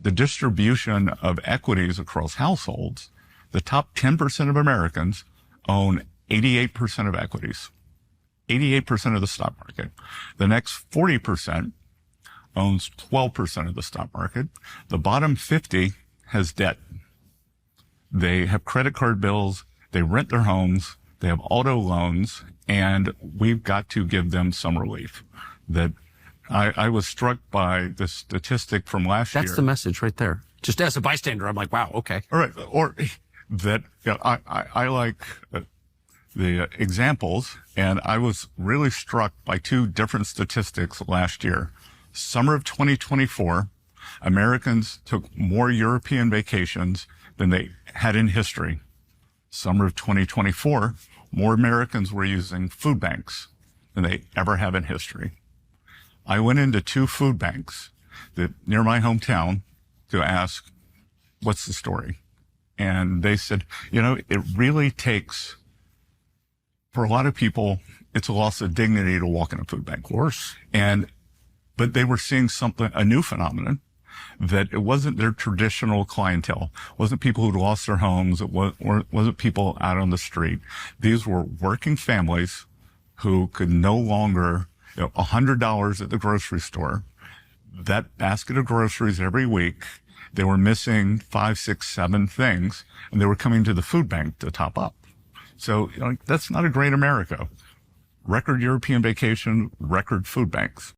the distribution of equities across households, the top 10% of Americans own 88% of equities, 88% of the stock market. The next 40% owns 12% of the stock market. The bottom 50 has debt. They have credit card bills. They rent their homes. They have auto loans, and we've got to give them some relief. That I was struck by the statistic from last year. That's the message right there. Just as a bystander, I'm like, wow, okay. All right. Or that, I like the examples, and I was really struck by two different statistics last year. Summer of 2024, Americans took more European vacations than they had in history. Summer of 2024, more Americans were using food banks than they ever have in history. I went into two food banks near my hometown to ask, what's the story? And they said, it really takes, for a lot of people, it's a loss of dignity to walk in a food bank. Of course. But they were seeing a new phenomenon, that it wasn't their traditional clientele. It wasn't people who'd lost their homes. It wasn't people out on the street. These were working families who could no longer, $100 at the grocery store, that basket of groceries every week, they were missing 5, 6, 7 things, and they were coming to the food bank to top up. So that's not a great America. Record European vacation, record food banks.